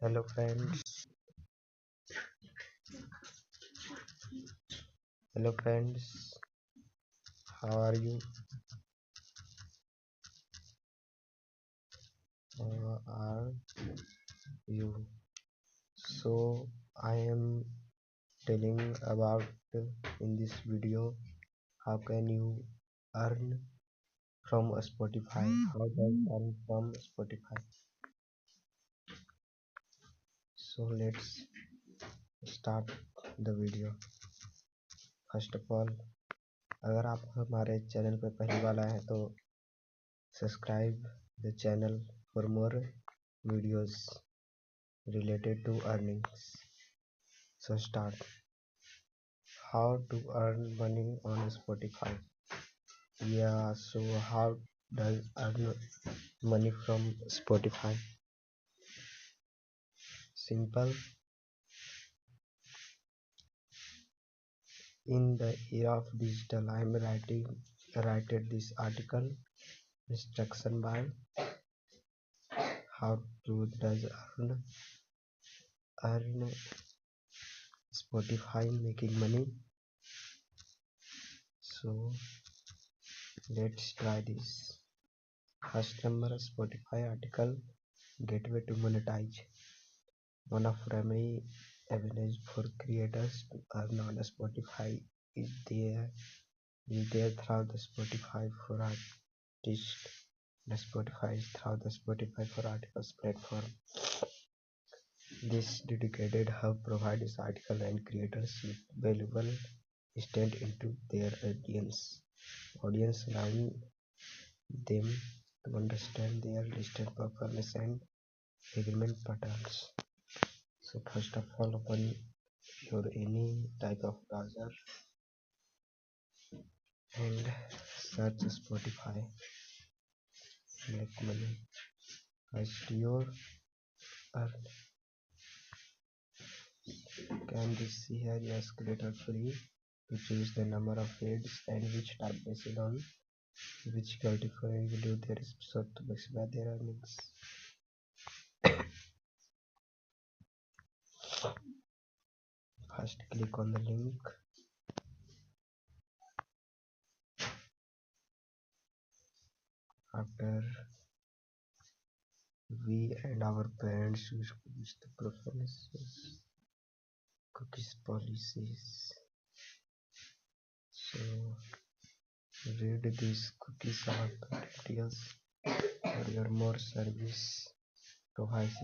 Hello friends, hello friends, how are you? Are you? So I am telling about in this video how can you earn from Spotify? How does earn from Spotify? So let's start the video. First of all, अगर आप हमारे channel पर पहली बार आए हैं तो subscribe the channel for more videos related to earnings. So start. How to earn money on Spotify? Yeah, so how does earn money from Spotify? Simple. In the era of digital, I am writing this article instruction by how to does earn Spotify making money. So let's try this. First number Spotify article gateway to monetize. One of primary avenues for creators to earn on Spotify is there through the Spotify for Artists. The Spotify is through the Spotify for Articles platform. This dedicated hub provides article and creators with valuable insight into their audience allowing them to understand their listed performance and engagement patterns. So first of all, open your any type of browser and search Spotify. Select money. First your earn. Can this here? Yes, creator free to choose the number of feeds and which type based on which quality for a video there is so to maximize their earnings. First click on the link. After we and our parents use the preferences, cookies policies. So read these cookies are details for your more service provides.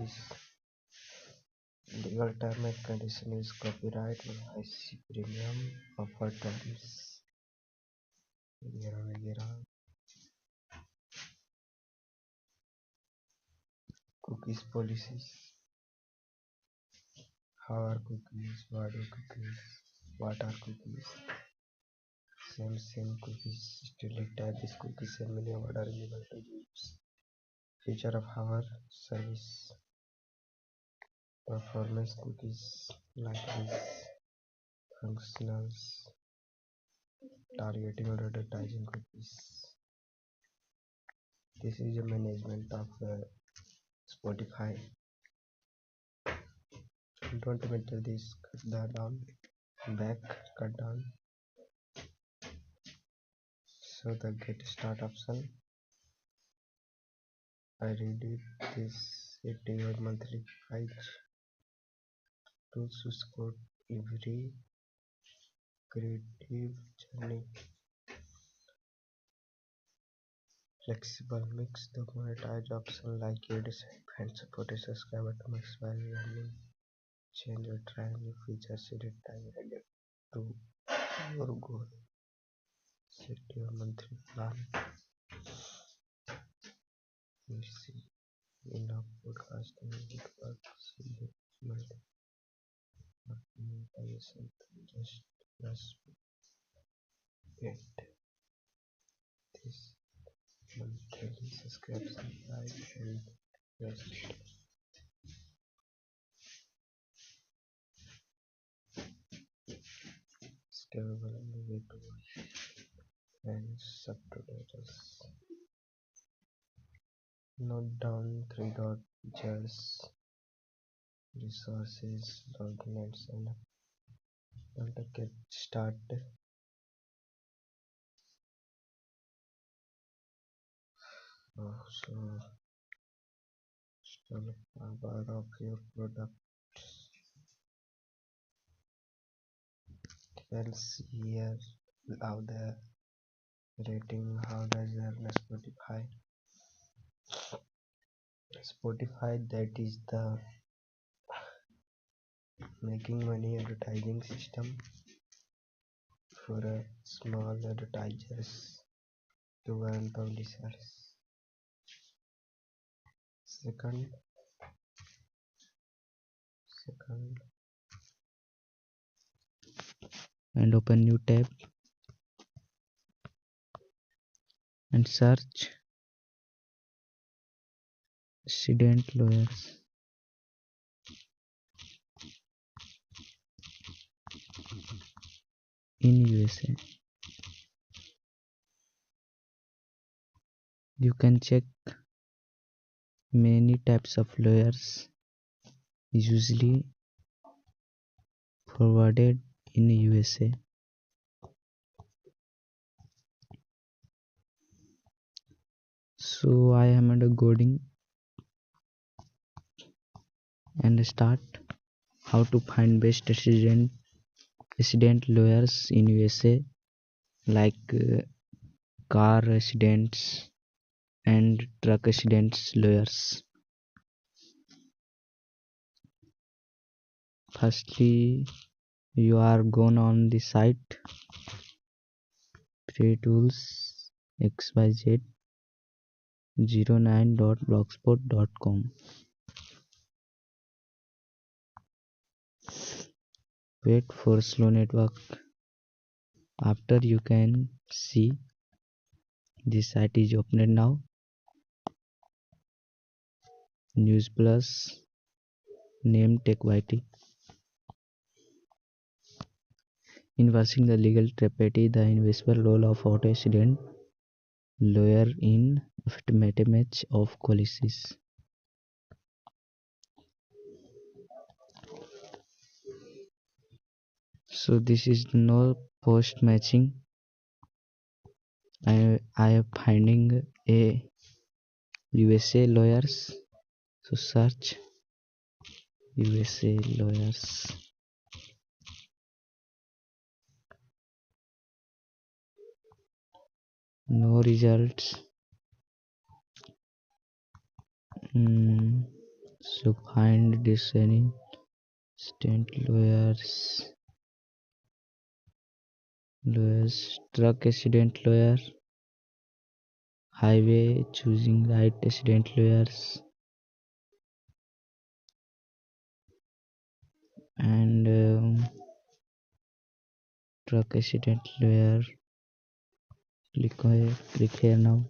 Legal term and condition is copyright privacy premium offer terms वगैरह cookies policies. How are cookies? What are cookies? Same cookies. Still type this cookies and many order able to use. Feature of our service. Performance cookies like this. Functionals. Targeting or advertising cookies. This is a management of Spotify. Don't matter this, cut that down, back, cut down. So the get start option, I read it this setting your monthly price to support every creative journey. Flexible mix the monetize option like ads and support a subscriber to maximize earning. Change your try new features edit time related to your goal. Set your monthly plan. Let's see. Enough podcasting it works monetization just get this monthly subscription price and just scalable way to and subtitles. Note down three dot features resources, documents, and get started. So install power of your product. Well, see here how the rating, how does earn Spotify. Spotify, that is the making money advertising system for small advertisers to earn publishers. Second, and open new tab and search student lawyers. In USA, you can check many types of lawyers usually forwarded in USA. So I am under coding and start how to find best resident lawyers in USA, like car residents and truck residents lawyers. Firstly, you are gone on the site freetools xyz 09.blogspot.com. Wait for slow network. After you can see the site is opened now. News Plus, name TechYT. Inversing the legal trapeze, the invisible role of auto accident lawyer in aftermath of collisions. So this is no post matching. I am finding a USA lawyers. So search USA lawyers. No results. So find discerning state lawyers, truck accident lawyer, highway choosing right accident lawyers, and truck accident lawyer. Click here now.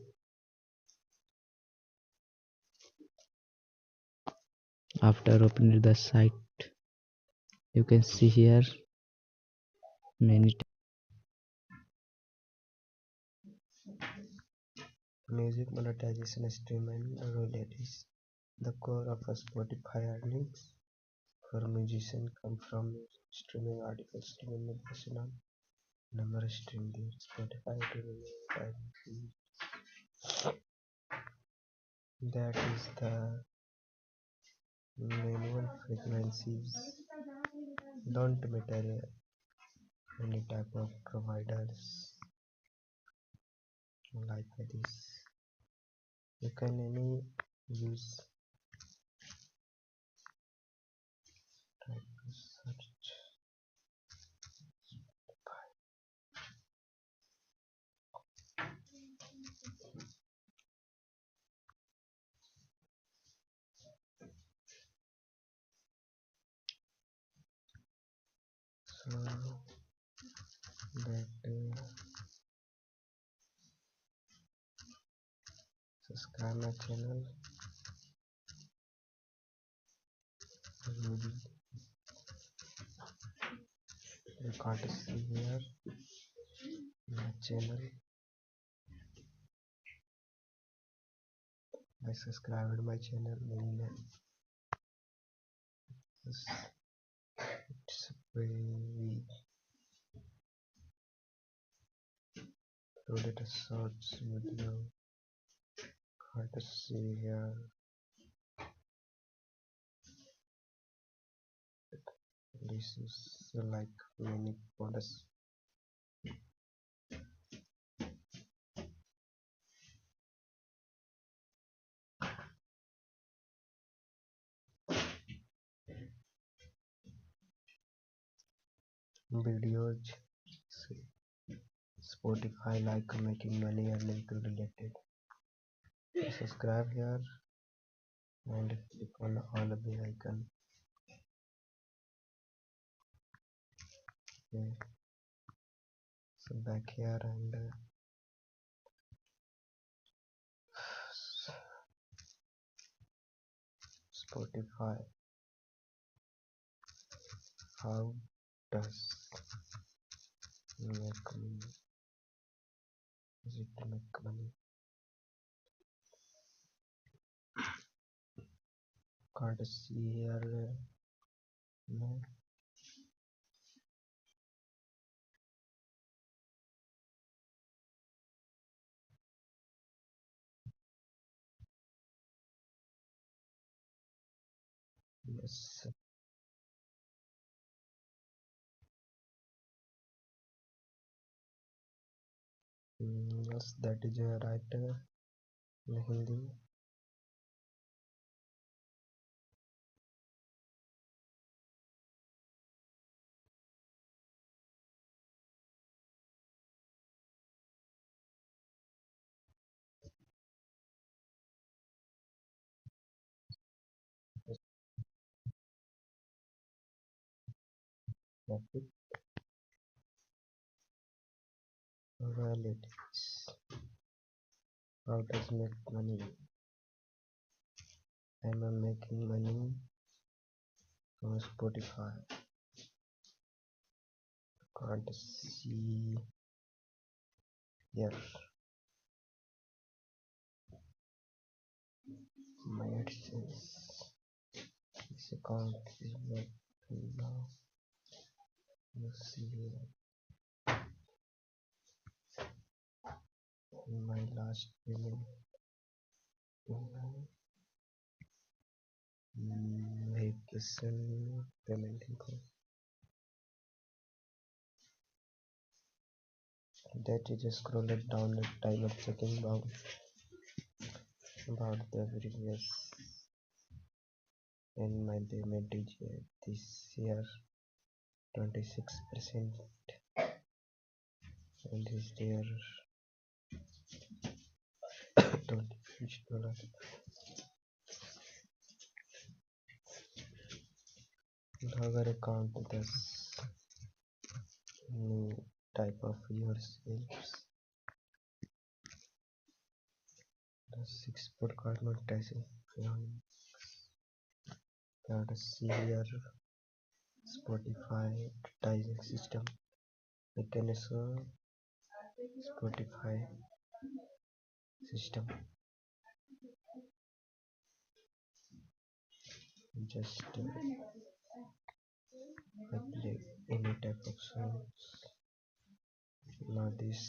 After opening the site, you can see here many music monetization stream and royalties. The core of a Spotify earnings for musicians come from streaming articles, streaming meditation, number stream their Spotify to advertising. That is the minimum frequencies don't matter any type of providers like this. You can any use type of search. So that subscribe my channel. You can't see here my channel. I subscribed my channel in It's very loaded a shorts video. Hard to see here. This is like many photos. Videos, Spotify, like making money and link related. Subscribe here and click on all the icon. Okay. So back here and Spotify. How does make money? Is it to make money? Can't see here. No. Yes. Yes, that is right in Hindi. Topic. Well, it is. How does make money? I'm making money from Spotify. Can't see here. My AdSense. This account is not now. You see my last payment. Vacation payment info. That is just scroll it down the time of checking about the previous and my payment is this year 26% and this year $26. However, count this new type of your sales. The 6 podcast monetization. That see here Spotify advertising system. Mechanism Spotify system. Just I play any type of songs. Now this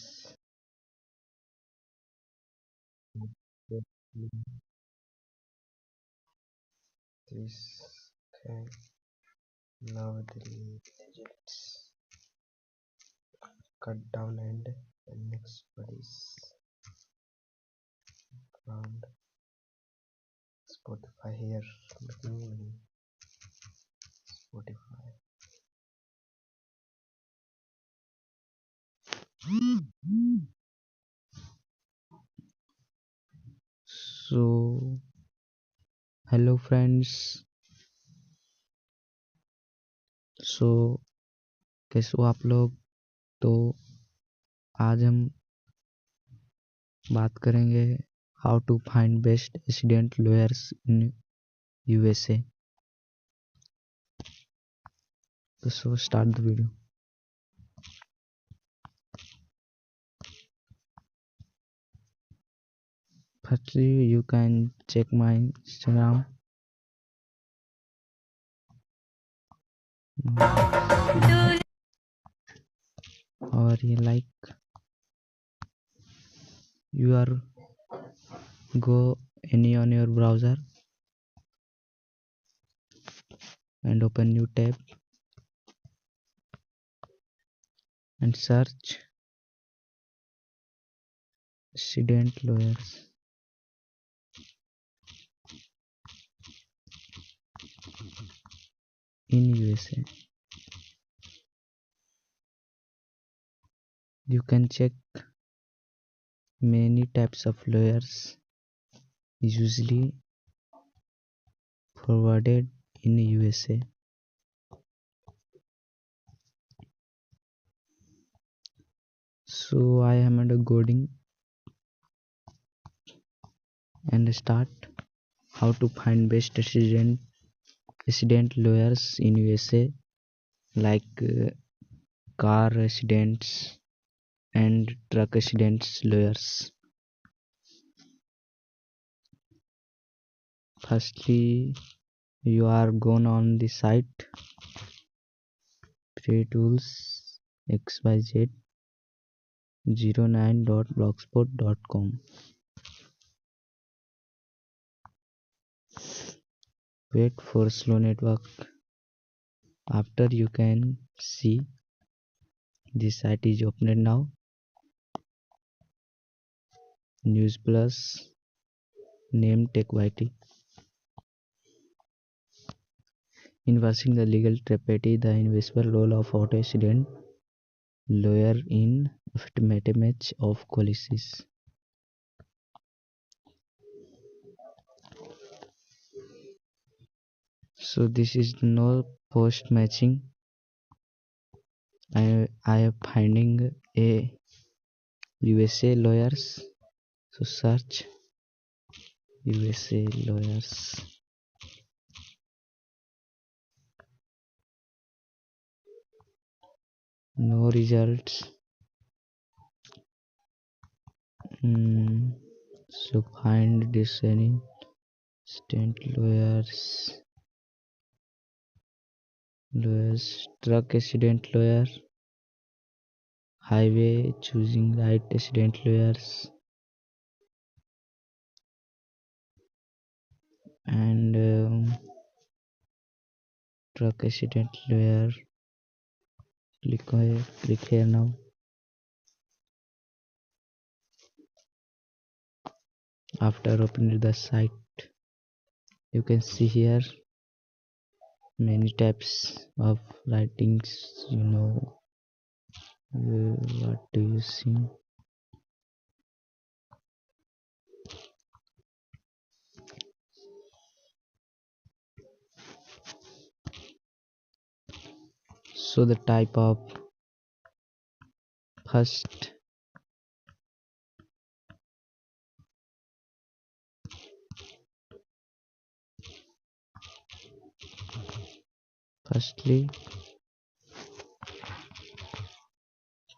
okay. Now the legends cut down and next one is found Spotify here making money. Spotify. So hello friends. So कैसे हो आप लोग? तो आज हम बात करेंगे how to find best accident lawyers in USA. तो so start the video. Firstly, you can check my Instagram. or you like you are go any on your browser and open new tab and search student lawyers. In USA, you can check many types of lawyers usually forwarded in USA. So I am undergoing and start how to find best resident lawyers in USA, like car residents and truck residents lawyers. Firstly, you are gone on the site freetools xyz09.blogspot.com. Wait for slow network. After you can see the site is opened now. News Plus, name TechYT. Inversing the legal tragedy, the invisible role of auto accident lawyer in aftermath of collisions. So this is no post matching. I am finding a USA lawyers. So search USA lawyers. No results. So find discerning state lawyers, truck accident lawyer, highway choosing right accident lawyers, and truck accident lawyer. Click here now. After opening the site, you can see here many types of writings. What do you see? So the type of firstly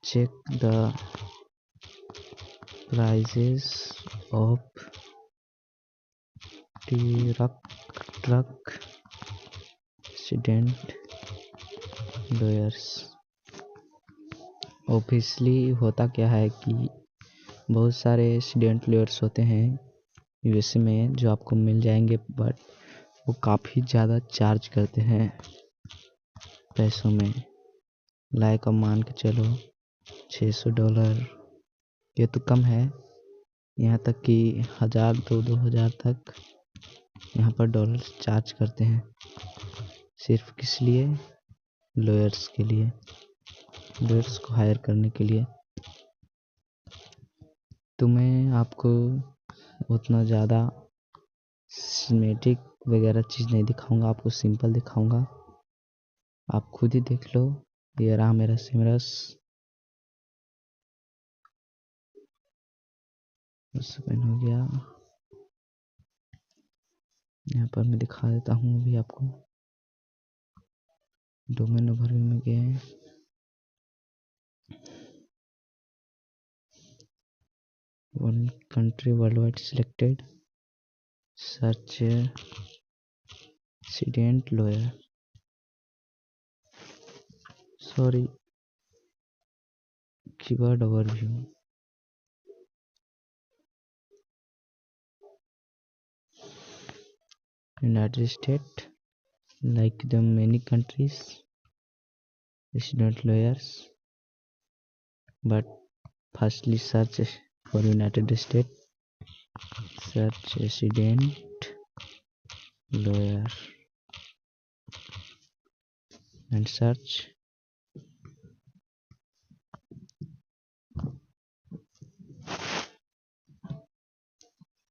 check the prices of truck accident lawyers. Obviously होता क्या है कि बहुत सारे accident lawyers होते हैं USA में जो आपको मिल जाएंगे, बट वो काफ़ी ज़्यादा चार्ज करते हैं पैसों में। लाइक अब मान के चलो $600, ये तो कम है, यहाँ तक कि 1000 2000 तक यहाँ पर डॉलर्स चार्ज करते हैं। सिर्फ किस लिए? लॉयर्स के लिए, लॉयर्स को हायर करने के लिए। तो मैं आपको उतना ज़्यादा सिनेमैटिक वगैरह चीज़ नहीं दिखाऊंगा, आपको सिंपल दिखाऊंगा, आप खुद ही देख लो। ये रहा मेरा सिमरस, ओपन हो गया। यहाँ पर मैं दिखा देता हूँ अभी आपको। डोमेन ओवरव्यू में गए हैं, one country world wide selected, search accident lawyer. sorry, keyword overview. United States, like the many countries, resident lawyers, but firstly search for United States, search resident lawyer and search.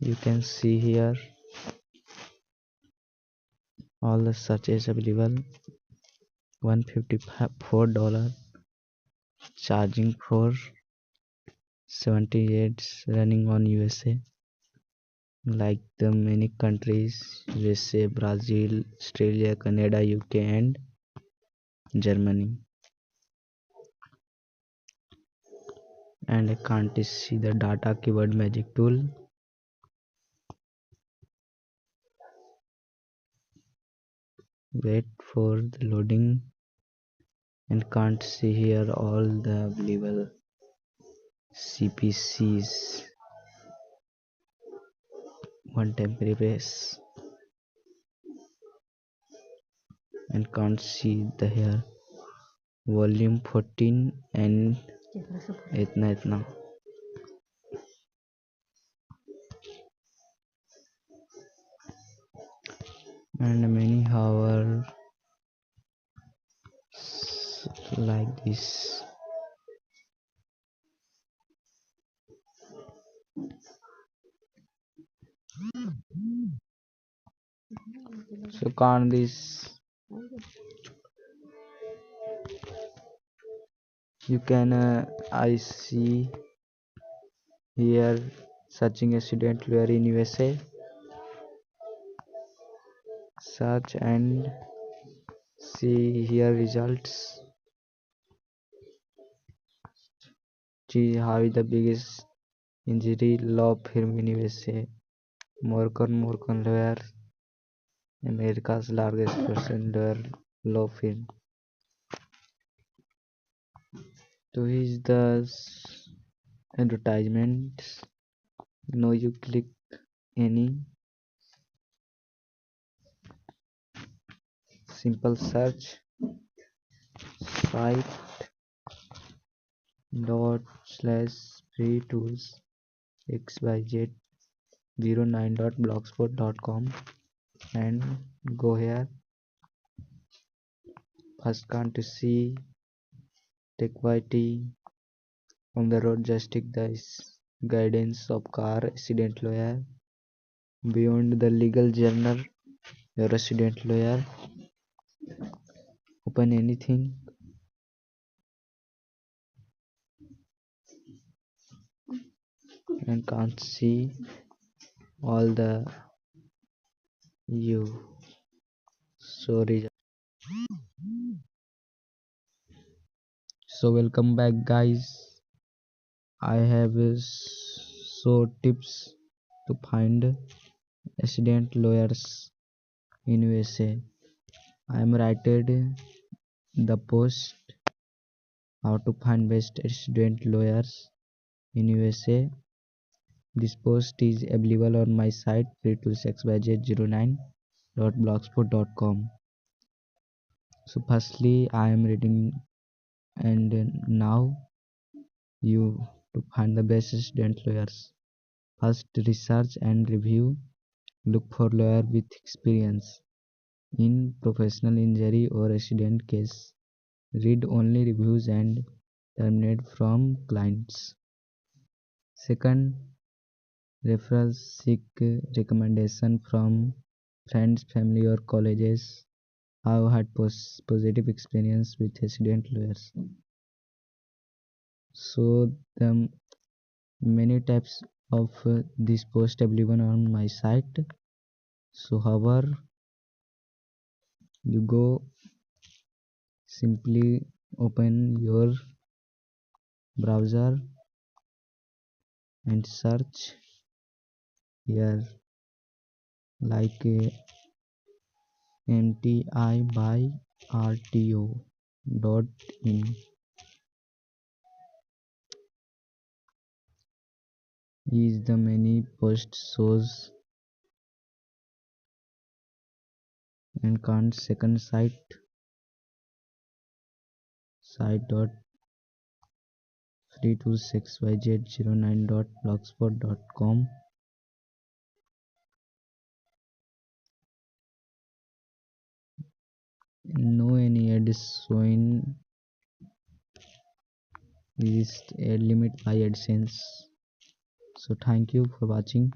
You can see here all the searches available. $154 charging for 78 running on USA, like the many countries USA, Brazil, Australia, Canada, UK and Germany. And I can't see the data keyword magic tool. Wait for the loading, and can't see here all the available CPCs. One temporary base, and can't see the here volume 14 and itna and many hour like this. So can't this, you can I see here searching a student lawyer in USA, search and see here results. How is the biggest injury law firm in USA? Morgan Lawyer, America's largest person lawyer law firm. So is the advertisement. No, you click any simple search site dot slash free tools xyz09.blogspot.com and go here. First can't to see TechYT on the road, just take the guidance of car accident lawyer. Beyond the legal journal, your resident lawyer. Open anything. And can't see all the you. Sorry. So welcome back, guys. I have so tips to find accident lawyers in USA. I am writing the post how to find best accident lawyers in USA. This post is available on my site freetoolsxyz09.blogspot.com. So firstly I am reading, and now you to find the best accident lawyers. First, research and review. Look for lawyer with experience in professional injury or accident case. Read only reviews and terminate from clients. Second, referrals. Seek recommendation from friends, family or colleges who had positive experience with accident lawyers. So the many types of this post available on my site. So however, you go simply open your browser and search here like MTI by RTO. .in is the many post shows and can't second site dot 326yz09.blogspot.com. No any ad is showing is ad limit by AdSense. So thank you for watching.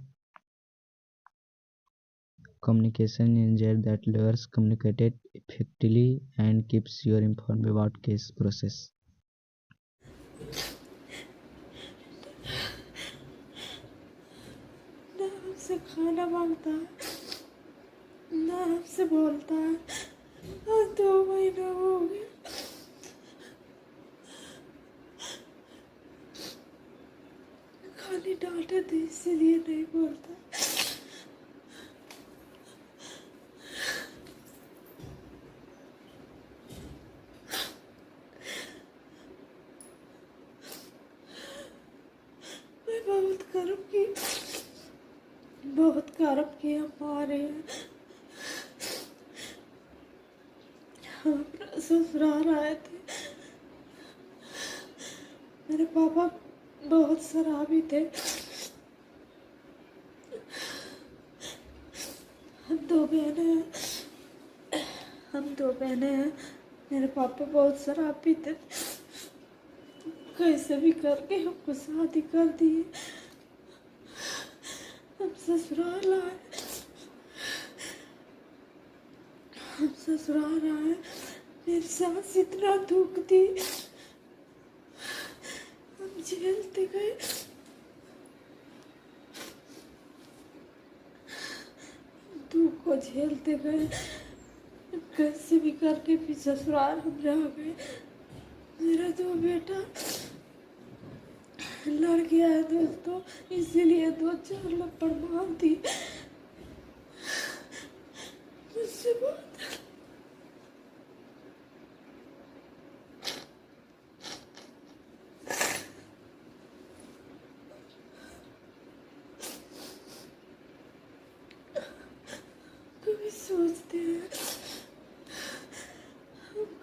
Communication engine that lawyers communicated effectively and keeps you informed about case process. ना हमसे खाना मांगता है, ना हमसे बोलता है। आज 2 महीना हो गया। खाली डांटे थे इसीलिए नहीं बोलता। मैं बहुत कर्म किया हमारे। हम अपना ससुराल आए थे। मेरे पापा बहुत शराबी थे। हम दो बहनें हैं। मेरे पापा बहुत शराब पीते थे। कैसे भी करके हमको शादी कर दिए। हम ससुराल आए। मेरी सास इतना दुख दी। हम झेलते गए। दुख को झेलते गए। कैसे भी करके फिर ससुराल हम रह गए। मेरा 2 बेटा लड़ गया है दोस्तों, इसीलिए 2-4 लपड़ मार दी। मुझसे बहुत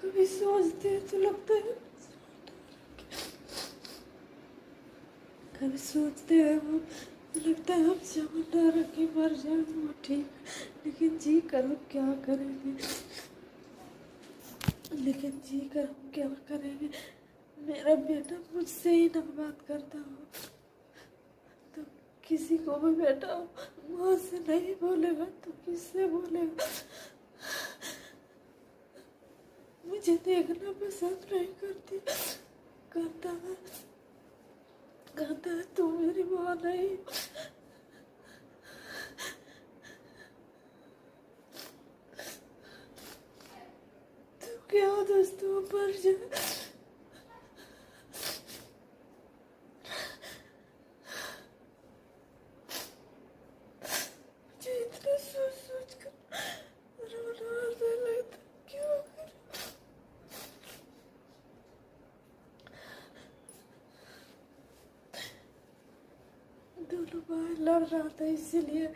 कभी सोचते हैं तो लगता है, कभी सोचते हैं हम लगता है हम जान ना रखे मर जाए वो ठीक, लेकिन जी कर हम क्या करेंगे। मेरा बेटा मुझसे ही ना बात करता हो तो किसी को भी बेटा माँ से नहीं बोलेगा तो किससे बोलेगा। मुझे देखना पसंद नहीं करती। कहता है तू मेरी माँ नहीं। तू क्या दोस्तों पर जा। मुझे इतना सोच कर रोना आता लगता क्यों कर। दोनों भाई लड़ रहा था इसीलिए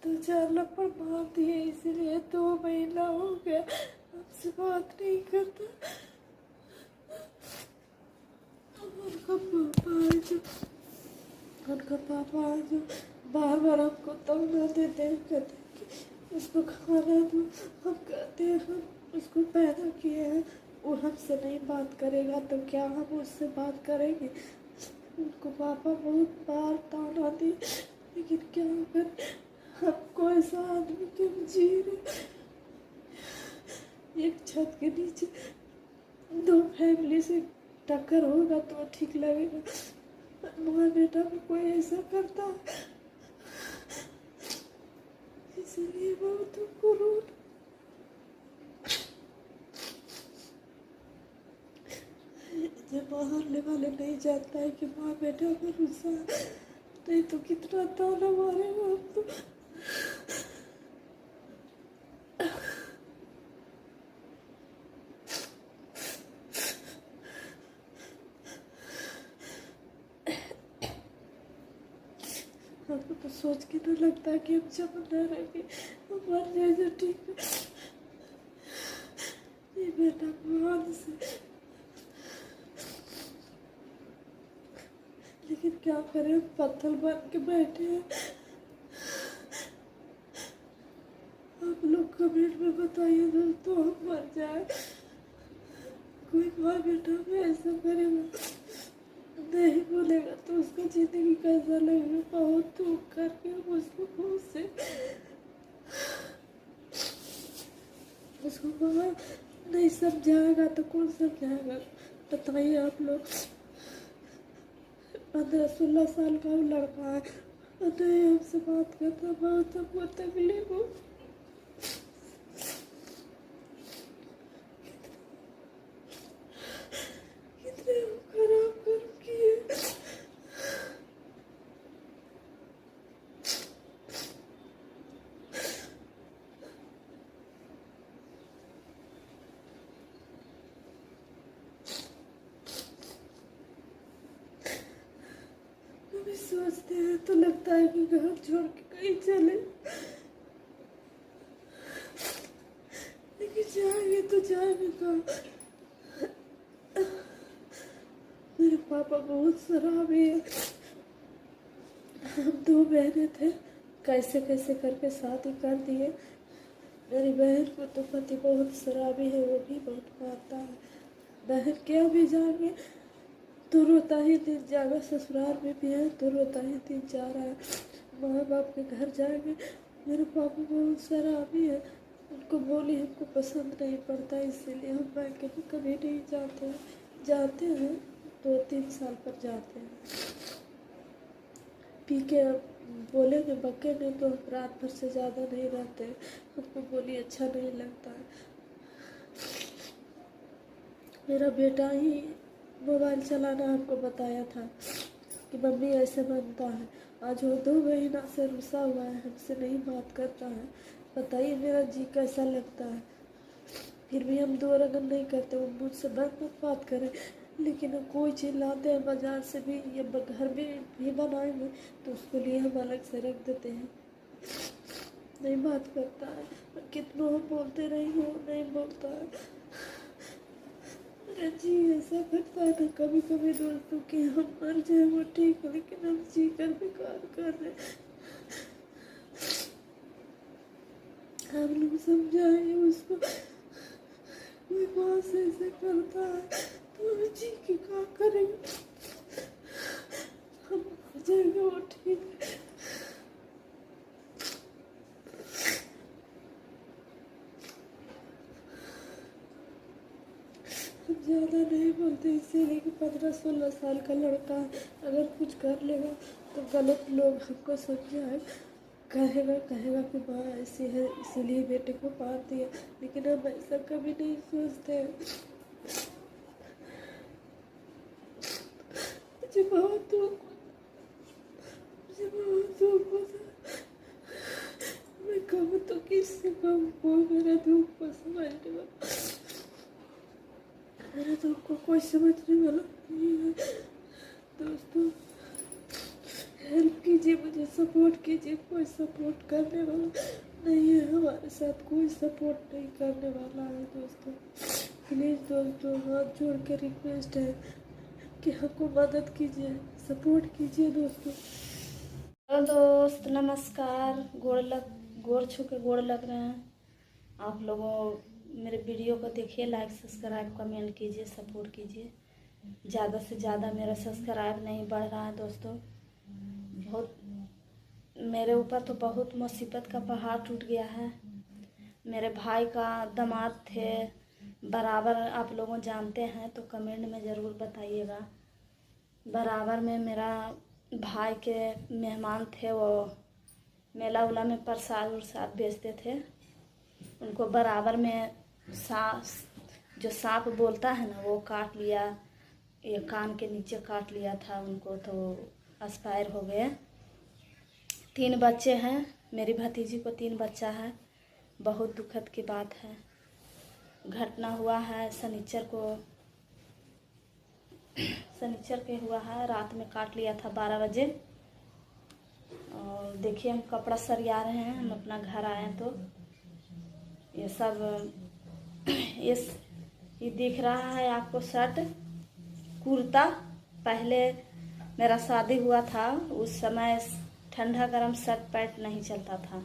2-4 लपड़ मार दिए। इसीलिए 2 महीना हो गया हमसे बात नहीं करता। उनका पापा है जो बार हमको ताना देते हैं, कहते हैं कि उसको खाना दो। हम कहते हैं हम उसको पैदा किए हैं, वो हमसे नहीं बात करेगा तो क्या हम उससे बात करेंगे। उनको पापा बहुत बार ताना दी, लेकिन क्या कर हमको ऐसा आदमी के जी रहे। एक छत के नीचे 2 फैमिली से टक्कर होगा तो ठीक लगेगा। माँ बेटा में कोई ऐसा करता है, इसलिए बहुत उनको रोना। जब मारने वाले नहीं जानता है कि माँ बेटा पर गुस्सा नहीं तो कितना ताना मारेगा हम तो। हमको तो सोच के ना लगता है कि हम जब न रहेंगे हम मर जाए तो ठीक है। ये बेटा भगवान से, लेकिन क्या करें, हम पत्थर बन के बैठे हैं। आप लोग कमेंट में बताइए दोस्तों, हम मर जाए, कोई माँ बेटा में ऐसा करेगा नहीं बोलेगा तो उसका जिंदगी कैसा लगेगा। बहुत दुख करके हम उसको मुँह से उसको बाबा नहीं समझाएगा तो कौन समझाएगा, बताइए आप लोग। 15-16 साल का लड़का है, नहीं हमसे बात करता, बहुत हमको तकलीफ हो। कितने खराब कर्म किए। कभी सोचते हैं तो लगता है कि घर छोड़ के कहीं चले, लेकिन जाएंगे तो जाएंगे कहाँ। मेरे पापा बहुत शराबी है। हम 2 बहनें थे, कैसे कैसे करके शादी कर दिए। मेरी बहन को तो पति बहुत शराबी है, वो भी बहुत मारता है। बहन क्या भी जाएंगे तो रोता ही दिन जाएगा, ससुराल में भी है तो रोता ही दिन जा रहा है। माँ बाप के घर जाएंगे, मेरे पापा बहुत शराबी है, उनको बोली हमको पसंद नहीं पड़ता, इसीलिए हम बैंक में कभी नहीं जाते हैं। जाते हैं 2-3 साल पर जाते हैं, पी के बोलेंगे बकेंगे तो रात भर से ज़्यादा नहीं रहते हैं। हमको बोली अच्छा नहीं लगता है। मेरा बेटा ही मोबाइल चलाना हमको बताया था कि मम्मी ऐसे बनता है। आज वो 2 महीना से रुसा हुआ है, हमसे नहीं बात करता है। बताइए मेरा जी कैसा लगता है। फिर भी हम 2 रगन नहीं करते, वो मुझसे मत बात करें, लेकिन हम कोई चीज़ लाते हैं बाजार से भी या घर में भी बनाएंगे तो उसके लिए हम अलग से रख देते हैं। नहीं बात करता है, कितनों हम बोलते रहे हो नहीं बोलता है। मेरा जी ऐसा करता है ना कभी कभी दोस्तों कि हम मर जाए वो ठीक है, लेकिन हम जी कर बेकार कर रहे। हम लोग समझाए उसको, कोई माँ से ऐसे करता है तो हम जी के क्या करेंगे, हम मर जाएंगे वो ठीक है। हम ज़्यादा नहीं बोलते इसीलिए कि 15-16 साल का लड़का अगर कुछ कर लेगा तो गलत लोग हमको समझाए, कहेगा कि माँ ऐसी है इसीलिए बेटे को मार दिया, लेकिन हम ऐसा कभी नहीं सोचते। मुझे बहुत दुख होता, मैं कहूँ तो किससे कहूँ, कोई मेरा दुख को समझने वाला, मेरे दुख को कोई समझने वाला नहीं है। दोस्तों हेल्प कीजिए, मुझे सपोर्ट कीजिए, कोई सपोर्ट करने वाला नहीं है, हमारे साथ कोई सपोर्ट नहीं करने वाला है। दोस्तों प्लीज़ दोस्तों हाथ जोड़ के रिक्वेस्ट है कि हमको मदद कीजिए, सपोर्ट कीजिए दोस्तों। हेलो दोस्त, नमस्कार। गोड़ छू के गोड़ लग रहे हैं आप लोगों। मेरे वीडियो को देखिए, लाइक सब्सक्राइब कमेंट कीजिए, सपोर्ट कीजिए। ज़्यादा से ज़्यादा मेरा सब्सक्राइब नहीं बढ़ रहा है दोस्तों। बहुत मेरे ऊपर तो बहुत मुसीबत का पहाड़ टूट गया है। मेरे भाई का दामाद थे, बराबर आप लोगों जानते हैं तो कमेंट में ज़रूर बताइएगा। बराबर में मेरा भाई के मेहमान थे, वो मेला उला में प्रसाद उरसाद बेचते थे। उनको बराबर में जो सांप बोलता है ना वो काट लिया, ये कान के नीचे काट लिया था उनको, तो एक्सपायर हो गए। 3 बच्चे हैं, मेरी भतीजी को 3 बच्चा है। बहुत दुखद की बात है। घटना हुआ है शनिचर के हुआ है, रात में काट लिया था 12 बजे। और देखिए हम कपड़ा सरिया रहे हैं। हम अपना घर आए तो ये सब ये दिख रहा है आपको शर्ट कुर्ता। पहले मेरा शादी हुआ था उस समय ठंडा गरम शर्ट पैंट नहीं चलता था।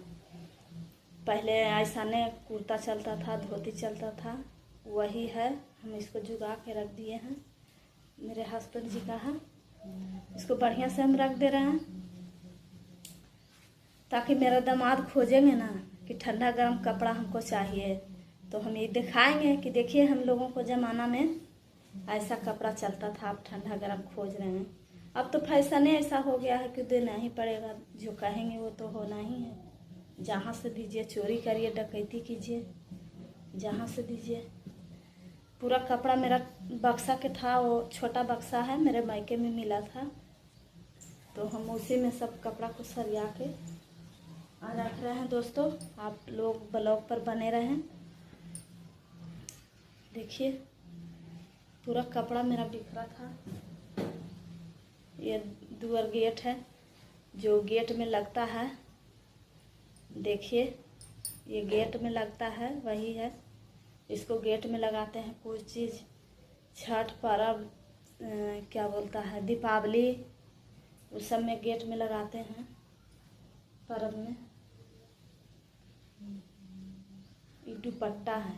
पहले ऐसा ने कुर्ता चलता था, धोती चलता था। वही है, हम इसको जुगा के रख दिए हैं। मेरे हस्बैंड जी का है, इसको बढ़िया से हम रख दे रहे हैं ताकि मेरा दामाद खोजेंगे ना कि ठंडा गर्म कपड़ा हमको चाहिए तो हम ये दिखाएंगे कि देखिए हम लोगों को ज़माना में ऐसा कपड़ा चलता था, आप ठंडा गर्म खोज रहे हैं। अब तो फैशन ही ऐसा हो गया है कि देना ही पड़ेगा, जो कहेंगे वो तो होना ही है। जहाँ से दीजिए, चोरी करिए, डकैती कीजिए, जहाँ से दीजिए। पूरा कपड़ा मेरा बक्सा के था, वो छोटा बक्सा है, मेरे मायके में मिला था तो हम उसी में सब कपड़ा को सरिया के रख रहे हैं। दोस्तों आप लोग ब्लॉग पर बने रहें। देखिए पूरा कपड़ा मेरा बिखरा था। ये दुआर गेट है जो गेट में लगता है, देखिए ये गेट में लगता है, वही है। इसको गेट में लगाते हैं कुछ चीज़, छठ पर्व क्या बोलता है, दीपावली, उस सब में गेट में लगाते हैं पर्व में। ये दुपट्टा है,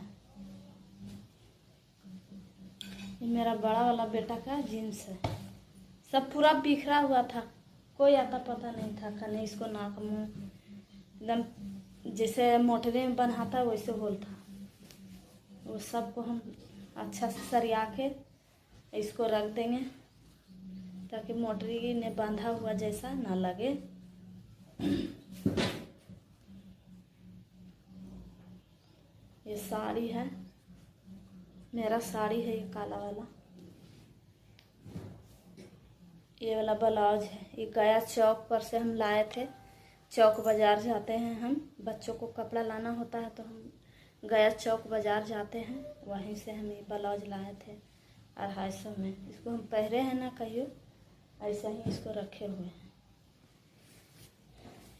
ये मेरा बड़ा वाला बेटा का जीन्स है। सब पूरा बिखरा हुआ था, कोई आता पता नहीं था। कने इसको नाक मुँह एकदम जैसे मोटरे में बन्हाता वैसे होल था। वो सबको हम अच्छा से सरिया के इसको रख देंगे ताकि मोटरी ने बांधा हुआ जैसा ना लगे। ये साड़ी है, मेरा साड़ी है, ये काला वाला। ये वाला ब्लाउज है, ये गया चौक पर से हम लाए थे। चौक बाज़ार जाते हैं हम, बच्चों को कपड़ा लाना होता है तो हम गया चौक बाज़ार जाते हैं, वहीं से हम ये ब्लाउज लाए थे 250 में। इसको हम पहरे हैं ना कहियो, ऐसा ही इसको रखे हुए हैं।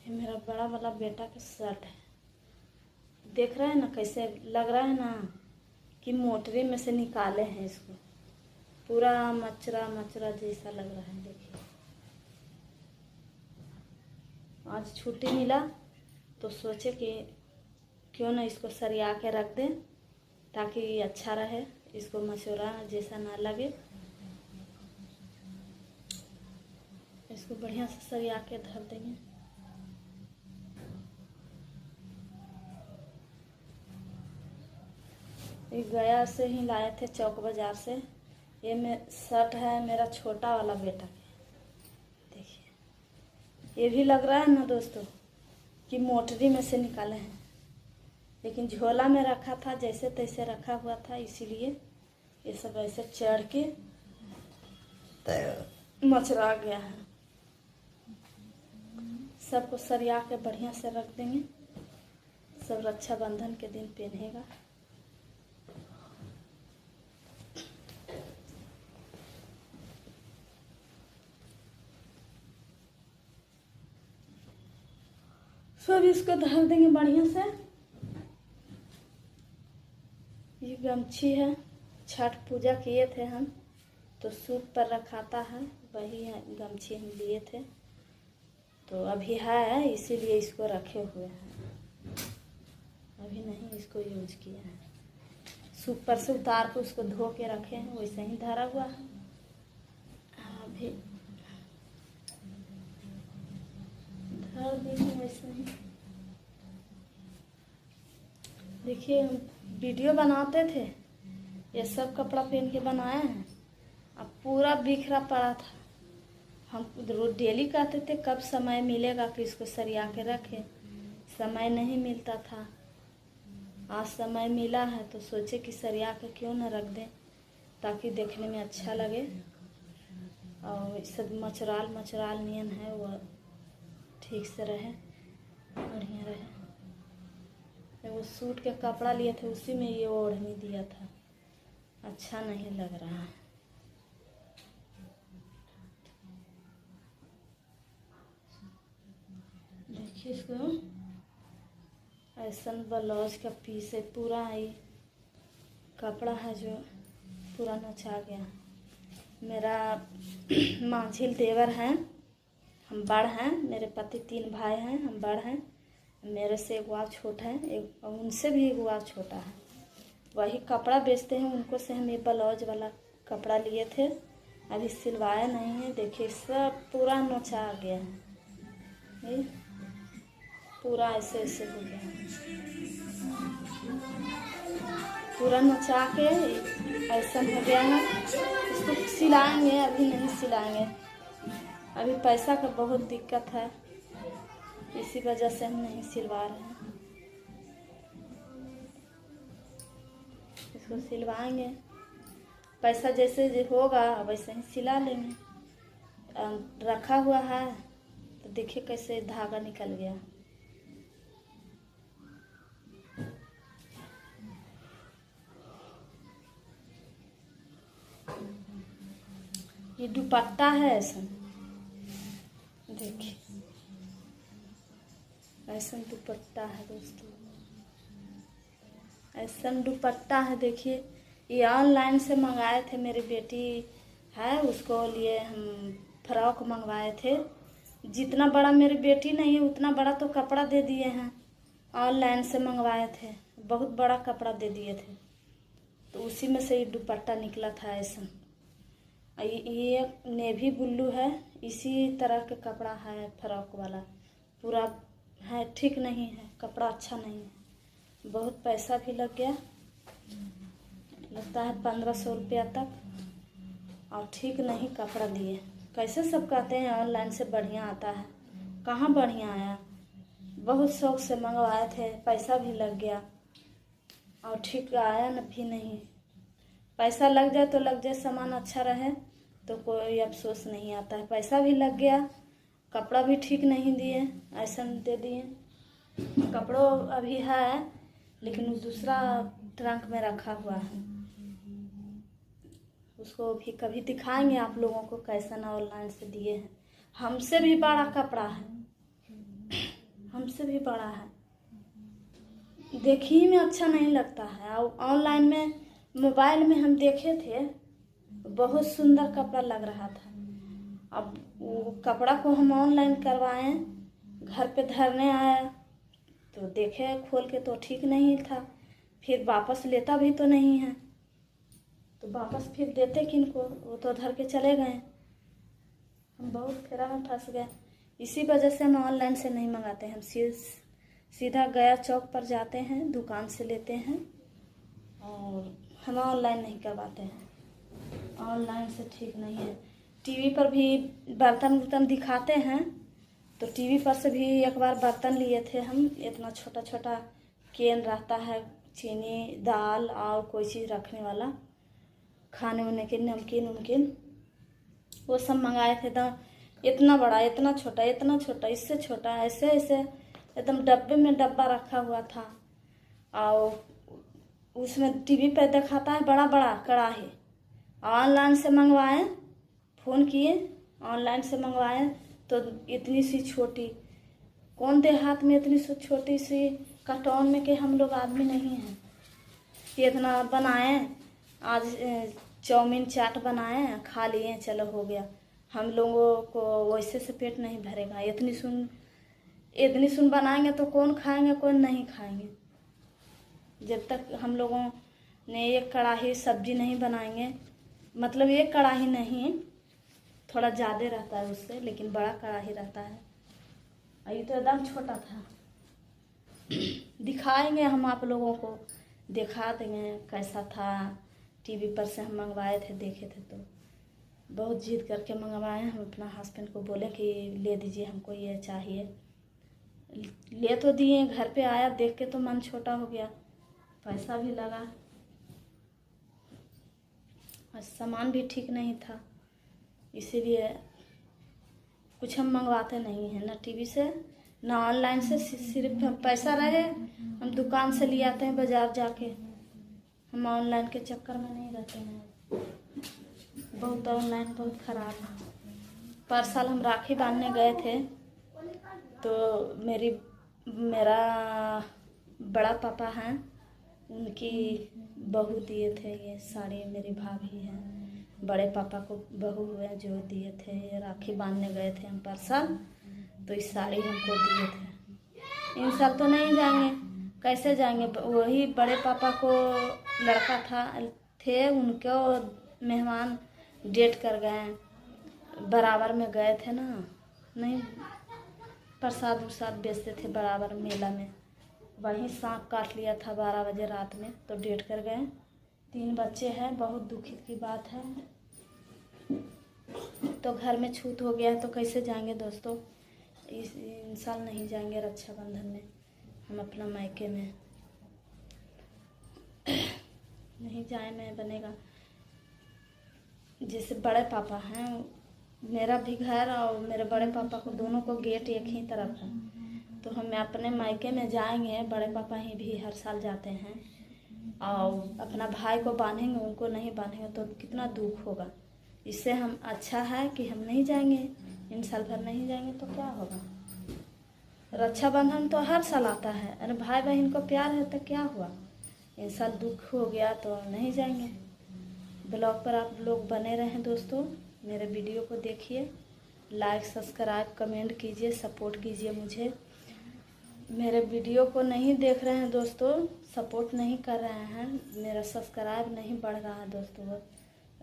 ये मेरा बड़ा वाला बेटा का शर्ट है, देख रहे हैं ना कैसे लग रहा है ना कि मोटरी में से निकाले हैं इसको। पूरा मचरा मचरा जैसा लग रहा है। देखिए आज छुट्टी मिला तो सोचे कि क्यों ना इसको सरिया के रख दें ताकि ये अच्छा रहे, इसको मचोरा जैसा ना लगे। इसको बढ़िया से सरिया के धर देंगे। ये गया से ही लाए थे चौक बाज़ार से। ये शर्ट है मेरा छोटा वाला बेटा के। देखिए ये भी लग रहा है ना दोस्तों कि मोटरी में से निकाले हैं, लेकिन झोला में रखा था, जैसे तैसे रखा हुआ था, इसीलिए ये सब ऐसे चढ़ के मचरा गया है। सबको सरिया के बढ़िया से रख देंगे, सब रक्षाबंधन के दिन पहनेगा। सब इसको धर देंगे बढ़िया से। ये गमछी है, छठ पूजा किए थे हम तो सूप पर रखाता है, वही है गमछी हम लिए थे तो अभी है, इसीलिए इसको रखे हुए हैं, अभी नहीं इसको यूज किया है। सूप पर से उतार के उसको धो के रखे हैं, वैसे ही धरा हुआ है। अभी धर देंगे वैसे ही। देखिए हम वीडियो बनाते थे, ये सब कपड़ा पहन के बनाए हैं, अब पूरा बिखरा पड़ा था। हम रोज डेली कहते थे कब समय मिलेगा कि इसको सरिया के रखें, समय नहीं मिलता था। आज समय मिला है तो सोचे कि सरिया के क्यों न रख दें ताकि देखने में अच्छा लगे और सब मचराल मचराल नियन है वो ठीक से रहे, बढ़िया रहे। वो सूट के कपड़ा लिए थे उसी में ये ओढ़नी दिया था, अच्छा नहीं लग रहा है। देखिए इसको ऐसा ब्लाउज का पीस है, पूरा ये कपड़ा है जो पूरा नचा गया। मेरा मांझिल देवर हैं, हम बड़ हैं, मेरे पति 3 भाई हैं, हम बड़ हैं। मेरे से एक और छोटा है, एक उनसे भी एक और छोटा है। वही कपड़ा बेचते हैं, उनको से हम ये ब्लाउज वाला कपड़ा लिए थे, अभी सिलवाया नहीं है। देखिए सब पूरा नोचा गया है, ये पूरा ऐसे ऐसे हो गया, पूरा नोचा के ऐसा हो गया है। इसको सिलाएंगे, अभी नहीं सिलाएंगे, अभी पैसा का बहुत दिक्कत है, इसी वजह से हम नहीं सिलवा रहे हैं। इसको सिलवाएंगे, पैसा जैसे होगा वैसे ही सिला लेंगे। रखा हुआ है तो देखिए कैसे धागा निकल गया। ये दुपट्टा है ऐसा, देखिए ऐसा दुपट्टा है दोस्तों, ऐसा दुपट्टा है। देखिए ये ऑनलाइन से मंगाए थे, मेरी बेटी है उसको लिए हम फ्रॉक मंगवाए थे। जितना बड़ा मेरी बेटी नहीं है उतना बड़ा तो कपड़ा दे दिए हैं, ऑनलाइन से मंगवाए थे, बहुत बड़ा कपड़ा दे दिए थे, तो उसी में से ये दुपट्टा निकला था ऐसा। ये नेवी ब्लू है, इसी तरह के कपड़ा है फ्रॉक वाला, पूरा है ठीक नहीं है, कपड़ा अच्छा नहीं है, बहुत पैसा भी लग गया, लगता है 1500 रुपया तक, और ठीक नहीं कपड़ा दिए। कैसे सब कहते हैं ऑनलाइन से बढ़िया आता है, कहाँ बढ़िया आया, बहुत शौक से मंगवाए थे, पैसा भी लग गया और ठीक आया न भी नहीं। पैसा लग जाए तो लग जाए, सामान अच्छा रहे तो कोई अफसोस नहीं आता है। पैसा भी लग गया, कपड़ा भी ठीक नहीं दिए, ऐसा दे दिए। कपड़ों अभी है लेकिन वो दूसरा ट्रंक में रखा हुआ है, उसको भी कभी दिखाएंगे आप लोगों को कैसा ना ऑनलाइन से दिए हैं। हमसे भी बड़ा कपड़ा है, हमसे भी बड़ा है, देखने में अच्छा नहीं लगता है। और ऑनलाइन में मोबाइल में हम देखे थे, बहुत सुंदर कपड़ा लग रहा था। अब वो कपड़ा को हम ऑनलाइन करवाए, घर पे धरने आया तो देखे खोल के तो ठीक नहीं था, फिर वापस लेता भी तो नहीं है, तो वापस फिर देते किनको, वो तो धर के चले गए। हम बहुत फेरा में फंस गए, इसी वजह से हम ऑनलाइन से नहीं मंगाते हैं। हम सीधा गया चौक पर जाते हैं, दुकान से लेते हैं, और हम ऑनलाइन नहीं करवाते हैं, ऑनलाइन से ठीक नहीं है। टीवी पर भी बर्तन दिखाते हैं, तो टीवी पर से भी एक बार बर्तन लिए थे हम, इतना छोटा छोटा केन रहता है, चीनी दाल और कोई चीज़ रखने वाला, खाने वाने के नमकीन, वो सब मंगाए थे। इतना बड़ा, इतना छोटा, इससे छोटा, ऐसे ऐसे एकदम डब्बे में डब्बा रखा हुआ था, और उसमें टीवी पे दिखाता है बड़ा बड़ा कढ़ाई। ऑनलाइन से मंगवाए, फ़ोन किए, ऑनलाइन से मंगवाए तो इतनी सी छोटी, कौन देहात में इतनी सी छोटी सी कार्टून में के हम लोग आदमी नहीं हैं, इतना बनाए। आज चाउमीन चाट बनाए, खा लिए, चलो हो गया। हम लोगों को वैसे से पेट नहीं भरेगा, इतनी सुन बनाएंगे तो कौन खाएंगे, कौन नहीं खाएंगे। जब तक हम लोगों ने एक कढ़ाई सब्जी नहीं बनाएंगे, मतलब एक कढ़ाई नहीं, थोड़ा ज़्यादा रहता है उससे, लेकिन बड़ा कढ़ाई रहता है। ये तो एकदम छोटा था। दिखाएंगे हम आप लोगों को, दिखा देंगे कैसा था। टीवी पर से हम मंगवाए थे, देखे थे तो बहुत जिद करके मंगवाए। हम अपना हस्बैंड को बोले कि ले दीजिए, हमको ये चाहिए, ले तो दिए। घर पे आया, देख के तो मन छोटा हो गया, पैसा भी लगा और सामान भी ठीक नहीं था, इसीलिए कुछ हम मंगवाते नहीं हैं, ना टीवी से ना ऑनलाइन से। सिर्फ पैसा रहे हम दुकान से ले आते हैं, बाजार जाके। हम ऑनलाइन के चक्कर में नहीं रहते हैं, बहुत ऑनलाइन बहुत ख़राब है। पर साल हम राखी बांधने गए थे तो मेरा बड़ा पापा हैं, उनकी बहू दिए थे ये साड़ी। मेरी भाभी हैं, बड़े पापा को बहू हुए जो दिए थे। ये राखी बांधने गए थे हम परसल, तो इस साड़ी हमको दिए थे। इन साल तो नहीं जाएंगे, कैसे जाएंगे। वही बड़े पापा को लड़का थे, उनको मेहमान डेट कर गए, बराबर में गए थे ना, नहीं प्रसाद उरसाद बेचते थे बराबर मेला में, वहीं सांप काट लिया था 12 बजे रात में, तो डेट कर गए। 3 बच्चे हैं, बहुत दुखित की बात है। तो घर में छूत हो गया तो कैसे जाएंगे दोस्तों। इन साल नहीं जाएंगे रक्षाबंधन में हम अपना मायके में, नहीं जाए में बनेगा। जैसे बड़े पापा हैं, मेरा भी घर और मेरे बड़े पापा को दोनों को गेट एक ही तरफ है, तो हम अपने मायके में जाएंगे। बड़े पापा ही भी हर साल जाते हैं, और अपना भाई को बांधेंगे, उनको नहीं बांधेंगे तो कितना दुख होगा। इससे हम अच्छा है कि हम नहीं जाएंगे, इन साल भर नहीं जाएंगे तो क्या होगा। रक्षाबंधन तो हर साल आता है, अरे भाई बहन को प्यार है तो क्या हुआ। इन साल दुख हो गया तो नहीं जाएंगे। ब्लॉग पर आप लोग बने रहें दोस्तों, मेरे वीडियो को देखिए, लाइक सब्सक्राइब कमेंट कीजिए, सपोर्ट कीजिए मुझे। मेरे वीडियो को नहीं देख रहे हैं दोस्तों, सपोर्ट नहीं कर रहे हैं, मेरा सब्सक्राइब नहीं बढ़ रहा है दोस्तों।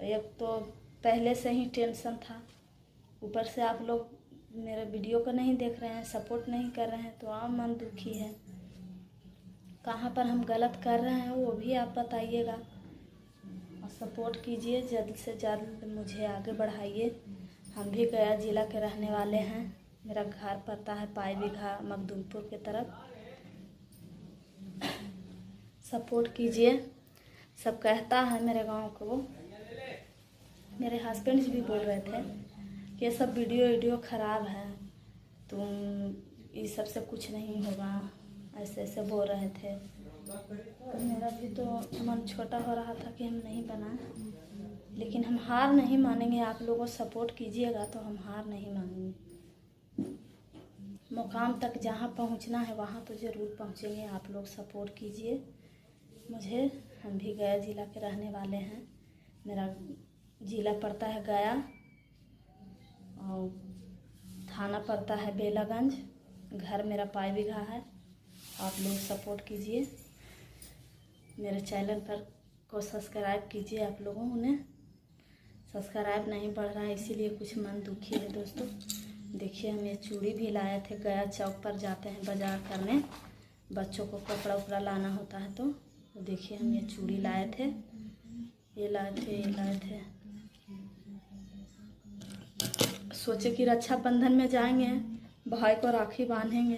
एक तो पहले से ही टेंशन था, ऊपर से आप लोग मेरे वीडियो को नहीं देख रहे हैं, सपोर्ट नहीं कर रहे हैं, तो आप मन दुखी है। कहाँ पर हम गलत कर रहे हैं वो भी आप बताइएगा, और सपोर्ट कीजिए, जल्द से जल्द मुझे आगे बढ़ाइए। हम भी गया जिला के रहने वाले हैं, मेरा घर पड़ता है पाई बीघा मखदूमपुर के तरफ। सपोर्ट कीजिए, सब कहता है मेरे गांव को। मेरे हस्बैंड भी बोल रहे थे कि ये सब वीडियो ख़राब है, तुम इस सब से कुछ नहीं होगा, ऐसे ऐसे बोल रहे थे। तो मेरा भी तो मन छोटा हो रहा था कि हम नहीं बनाए, लेकिन हम हार नहीं मानेंगे। आप लोगों सपोर्ट कीजिएगा तो हम हार नहीं मानेंगे। मुकाम तक जहाँ पहुँचना है वहाँ तो ज़रूर पहुँचेंगे। आप लोग सपोर्ट कीजिए मुझे। हम भी गया जिला के रहने वाले हैं, मेरा जिला पड़ता है गया और थाना पड़ता है बेलागंज, घर मेरा पाई बीघा है। आप लोग सपोर्ट कीजिए, मेरे चैनल पर को सब्सक्राइब कीजिए। आप लोगों ने सब्सक्राइब नहीं बढ़ रहा है, इसीलिए कुछ मन दुखी है दोस्तों। देखिए हम ये चूड़ी भी लाए थे, गया चौक पर जाते हैं बाजार करने, बच्चों को कपड़ा उपड़ा लाना होता है, तो देखिए हम ये चूड़ी लाए थे, ये लाए थे। सोचे कि रक्षाबंधन में जाएंगे, भाई को राखी बांधेंगे,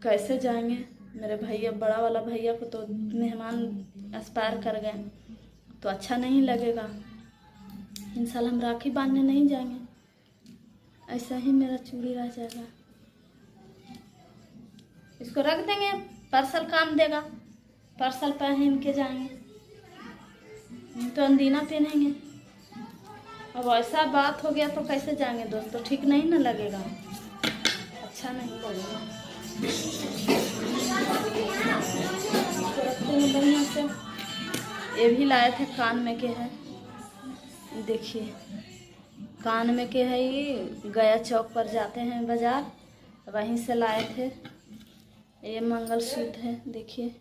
कैसे जाएंगे। मेरे भैया, बड़ा वाला भैया को तो मेहमान एक्सपायर कर गए, तो अच्छा नहीं लगेगा। इन साल हम राखी बांधने नहीं जाएंगे, ऐसा ही मेरा चूड़ी रह जाएगा। इसको रख देंगे, पार्सल काम देगा, पार्सल पहन के जाएंगे, तो अंदीना पहनेंगे। अब ऐसा बात हो गया तो कैसे जाएंगे दोस्तों, ठीक नहीं ना लगेगा, अच्छा नहीं लगेगा। तो रखते हैं बढ़िया से। ये भी लाए थे, कान में के है, देखिए कान में के है। ये गया चौक पर जाते हैं बाजार, वहीं से लाए थे। ये मंगलसूत्र है, देखिए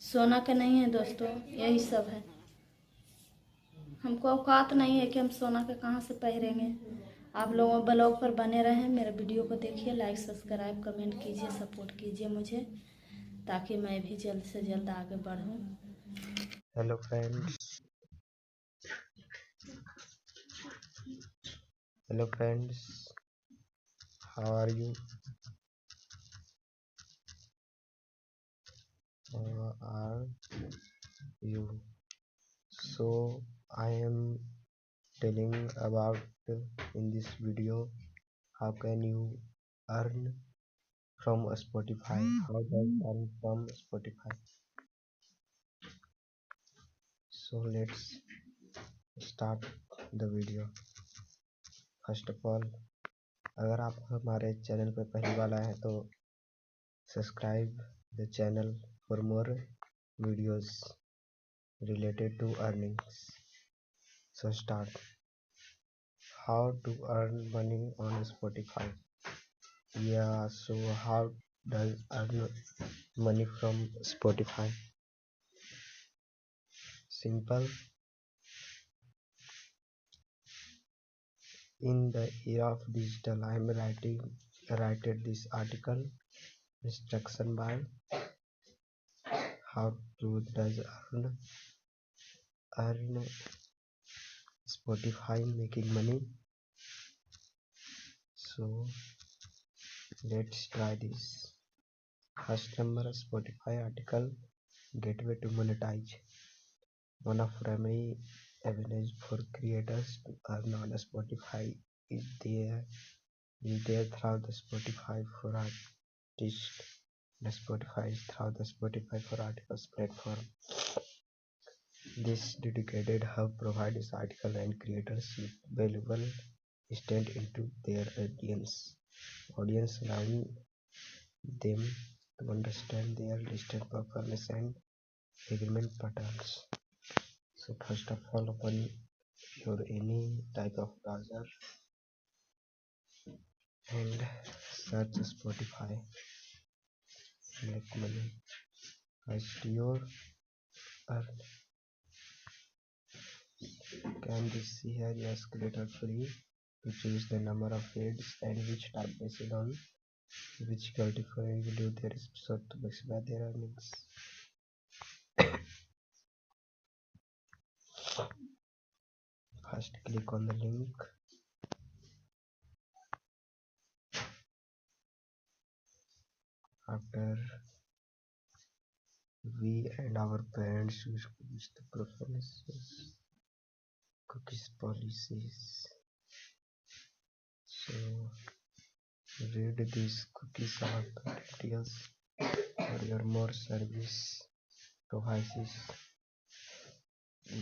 सोना का नहीं है दोस्तों, यही सब है। हमको औकात नहीं है कि हम सोना के कहाँ से पहनेंगे। आप लोगों ब्लॉग पर बने रहें, मेरे वीडियो को देखिए, लाइक सब्सक्राइब कमेंट कीजिए, सपोर्ट कीजिए मुझे, ताकि मैं भी जल्द से जल्द आगे बढ़ूं। Hello friends, how are you? So I am telling about in this video how can you earn from Spotify. How does earn from Spotify? So let's start the video. First of all, अगर आप हमारे channel पर पहली बार आए हैं तो subscribe the channel for more videos related to earnings. So start. How to earn money on Spotify? Yeah, so how does earn money from Spotify? Simple. In the era of digital, I am writing this article instruction by how to does earn Spotify making money. So let's try this. First number Spotify article gateway to monetize. One of primary avenues for creators to earn on Spotify is there through the Spotify for Artists. The Spotify is through the Spotify for Articles platform. This dedicated hub provides article and creators with valuable insight into their audience, allowing them to understand their listed performance and agreement patterns. So first of all, open your any type of browser and search Spotify. Make money. First your earn. Can this see here? Yes, creator free to choose the number of feeds and which type based on which category will do their episode to maximize their earnings. First click on the link. After we and our parents use the preferences, cookies policies. So read these cookies are details for your more service provides.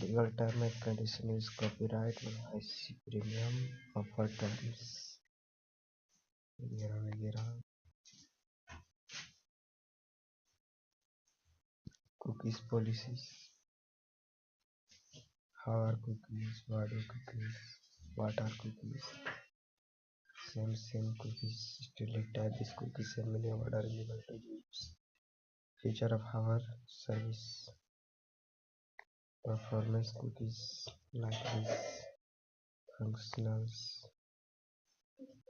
Legal term and condition is copyright privacy premium offer terms वगैरह cookies policies. How are cookies? What are cookies? Same cookies. Still type this cookies and many are available to use. Feature of our service. Performance cookies like this. Functionals.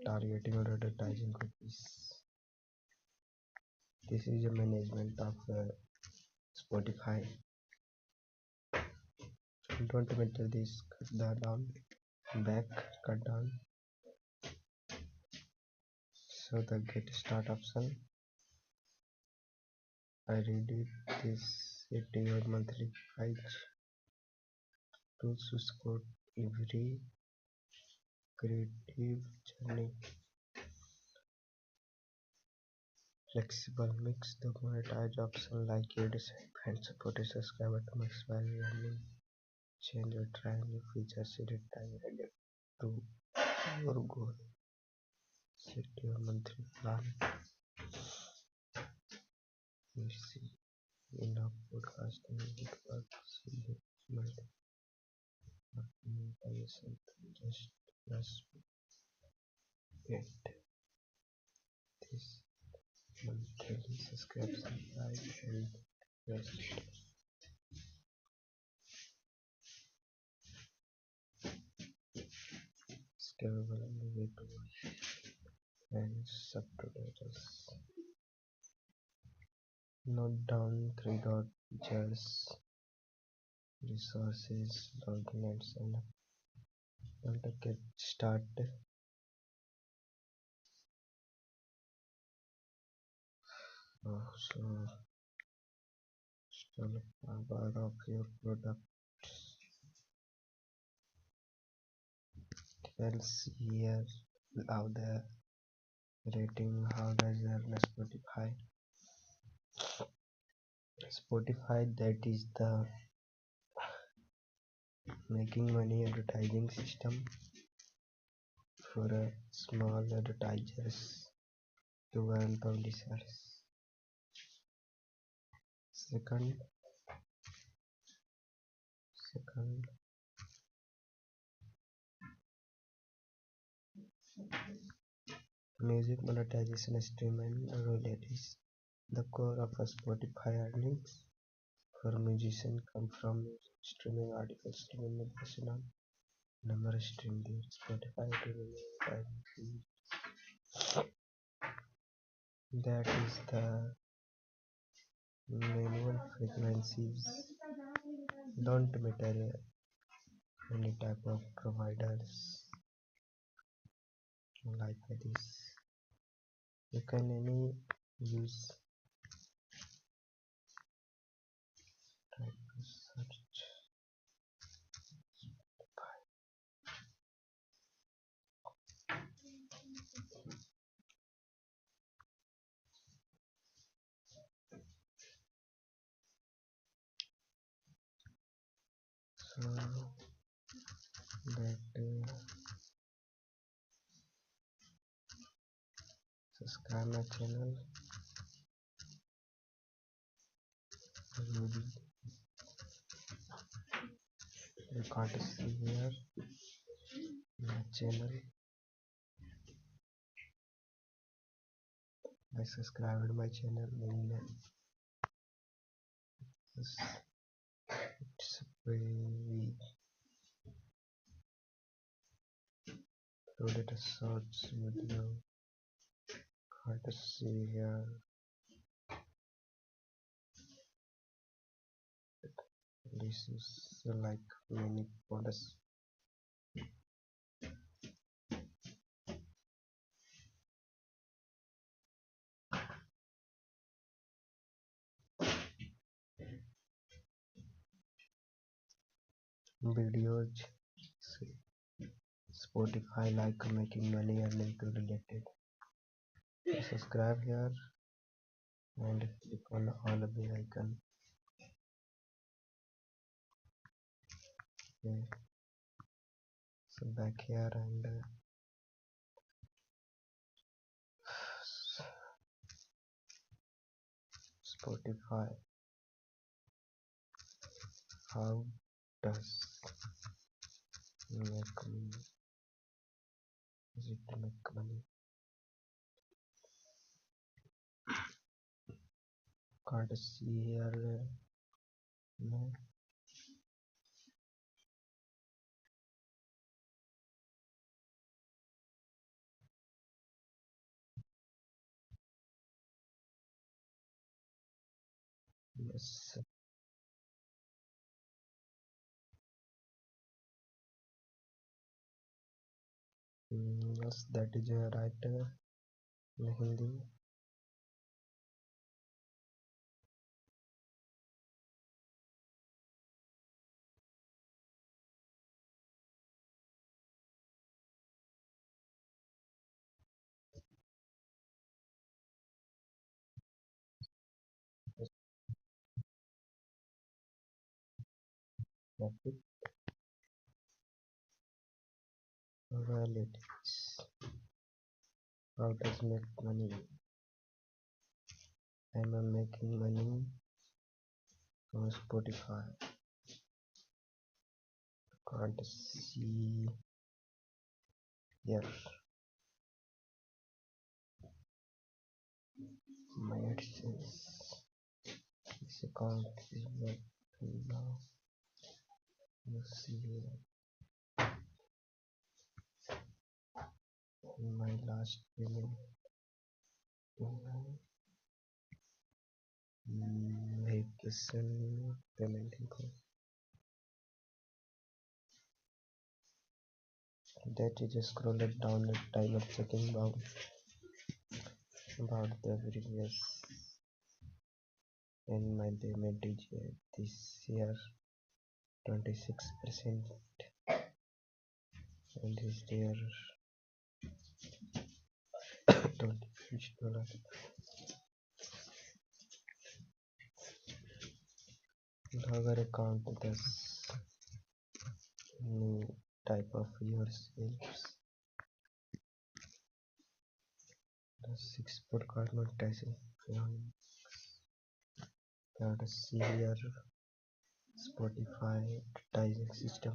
Targeting or advertising cookies. This is the management of Spotify. Don't matter this, cut that down, back, cut down. So the get start option, I read it, this set your monthly price to support every creative journey. Flexible mix the monetize option like ads and support a subscriber to maximize earning. Change your try new features edit time added to your goal. Set your monthly plan. Let's see. Enough podcasting it works with monetization. Just get this monthly subscription price and rest. Scalable individual and subtitles. Note down 3 dot features, resources, documents, and get started. So install power of your product. Tells here how the rating, how does earn Spotify, that is the making money advertising system for small advertisers to earn publishers. Second, music monetization, stream and royalties. The core of Spotify earnings for musicians come from streaming articles to monetization number stream their Spotify to that is the manual frequencies don't matter any type of providers like this. You can any use type of search. So that subscribe my channel. You can't see here my channel. I subscribed my channel in it's very loaded a shorts video. Can't see here. This is like many products. Videos. Spotify like making money and link related. Subscribe here and click on all of the icon. Okay. So back here and Spotify. How does make money? Is it to make money? Can't see here. No. Yes. Yes, that is right in Hindi. Topic royalties. How does make money? I'm making money from Spotify. Can't see here. My AdSense. This account is working now. You see my last payment. Vacation payment info. That you just scroll it down at time of checking about the previous and my payment is this year 26% and this year $26. Logger account this new type of yourselves 6 podcast monetizing. Third, severe Spotify advertising system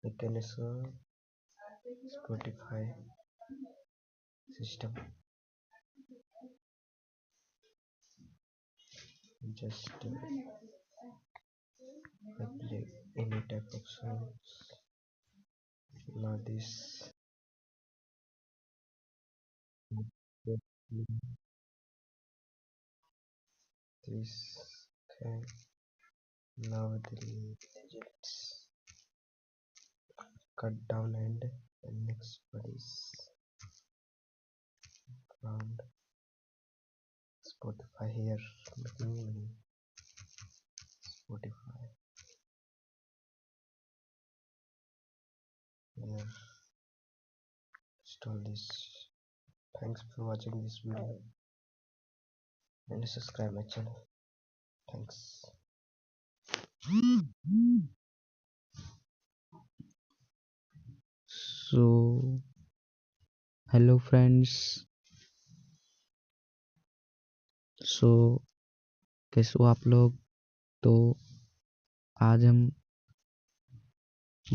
mechanism. Spotify system just play any type of songs. Now this thing. Now the legends cut down and next is found Spotify here making money. Spotify here install this. Thanks for watching this video and subscribe my channel. Thanks. So hello friends, कैसे हो आप लोग। तो आज हम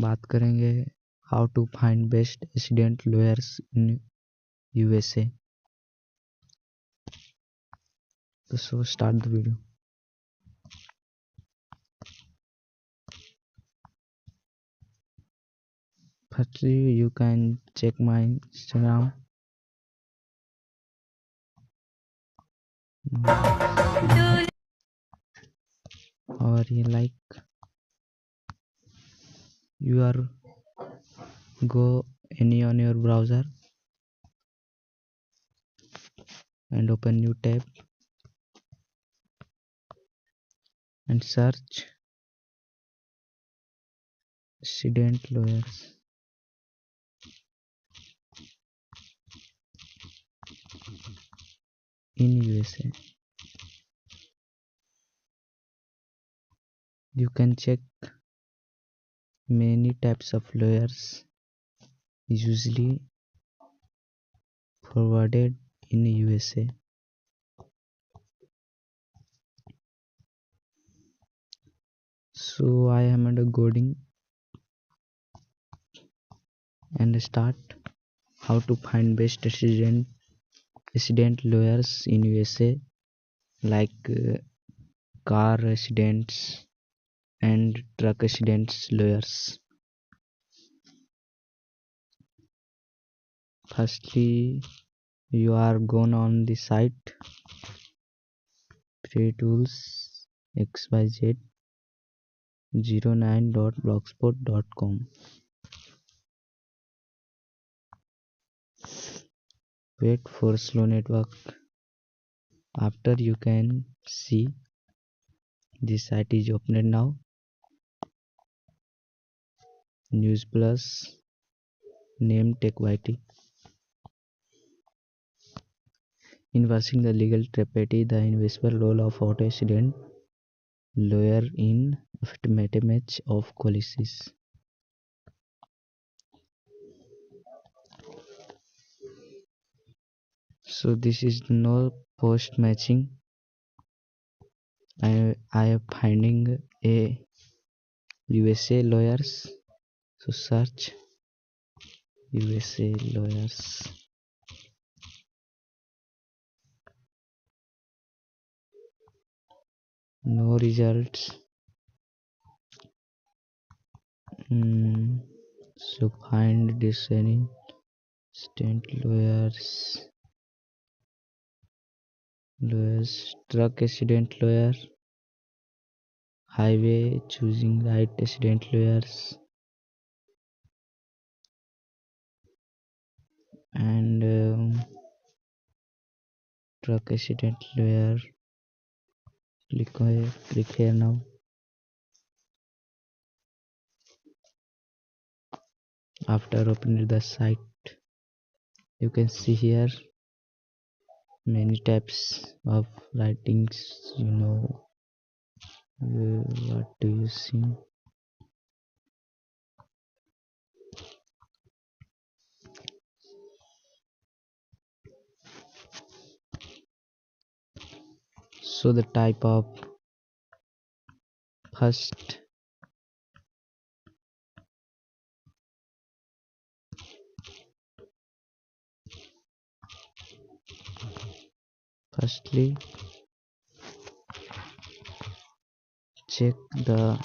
बात करेंगे how to find best student lawyers in USA. So start the video. Firstly, you can check my Instagram. Or you like you are go any on your browser and open new tab and search student lawyers. In USA, you can check many types of lawyers usually forwarded in USA. So I am undergoing and start how to find best resident lawyers in USA, like car residents and truck residents lawyers. Firstly, you are gone on the site PreTools XYZ 09.blogspot.com. Wait for slow network. After you can see the site is opened now. News Plus, name TechYT. Inversing the legal tragedy, the invisible role of auto accident lawyer in aftermath of collisions. So this is no post matching. I am finding a USA lawyers. So search USA lawyers. No results. So find this any state lawyers, truck accident lawyer, highway choosing right accident lawyers, and truck accident lawyer. Click here now. After opening the site, you can see here many types of writings. What do you see? So the type of firstly check the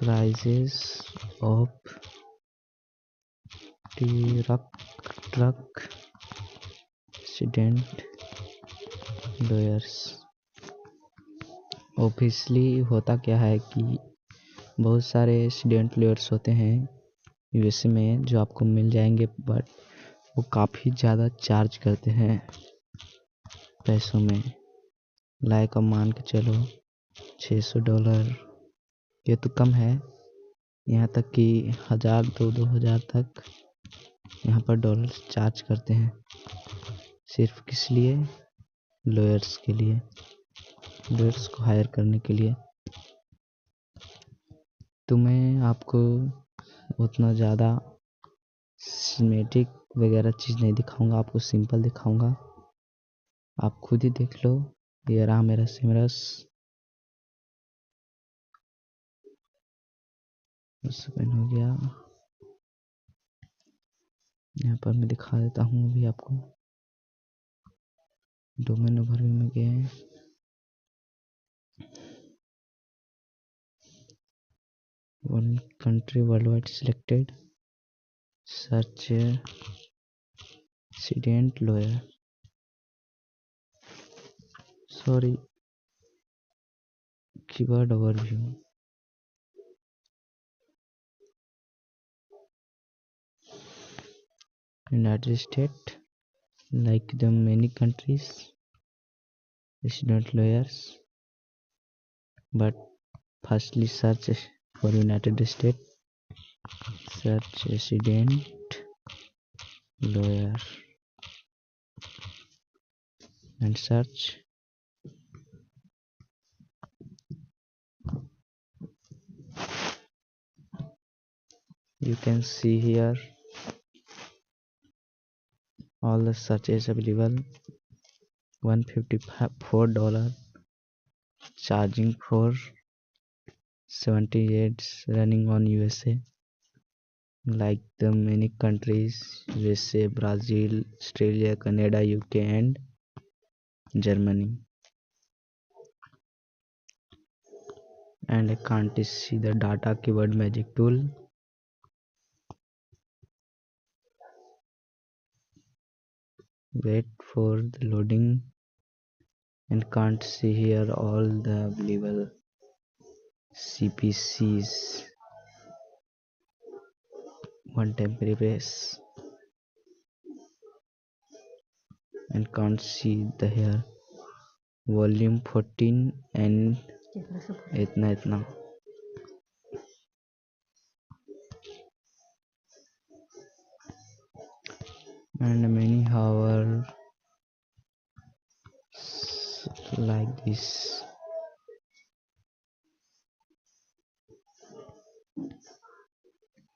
prices of truck accident lawyers. Obviously होता क्या है कि बहुत सारे accident lawyers होते हैं USA में जो आपको मिल जाएंगे, बट वो काफ़ी ज़्यादा चार्ज करते हैं पैसों में। लाइक अब मान के चलो $600, ये तो कम है, यहाँ तक कि 1000 2,000 तक यहाँ पर डॉलर चार्ज करते हैं। सिर्फ किस लिए? लॉयर्स के लिए, लॉयर्स को हायर करने के लिए। तो मैं आपको उतना ज़्यादा सिनेमैटिक वगैरह चीज़ नहीं दिखाऊंगा, आपको सिंपल दिखाऊंगा, आप खुद ही देख लो। ये रहा मेरा सिमरस, ओपन हो गया। यहाँ पर मैं दिखा देता हूँ अभी आपको। डोमेन ओवरव्यू में गए हैं, one country world wide selected, search accident lawyer, sorry keyword overview. United States, like the many countries, accident lawyers, but firstly search for United States, search accident lawyer and search. You can see here all the searches available. $154 charging for 70 ads running on USA, like the many countries, USA, Brazil, Australia, Canada, UK and Germany. And I can't see the data keyword magic tool. Wait for the loading, and can't see here all the available CPCs. One temporary press, and can't see the here volume 14 and itna. And many however like this.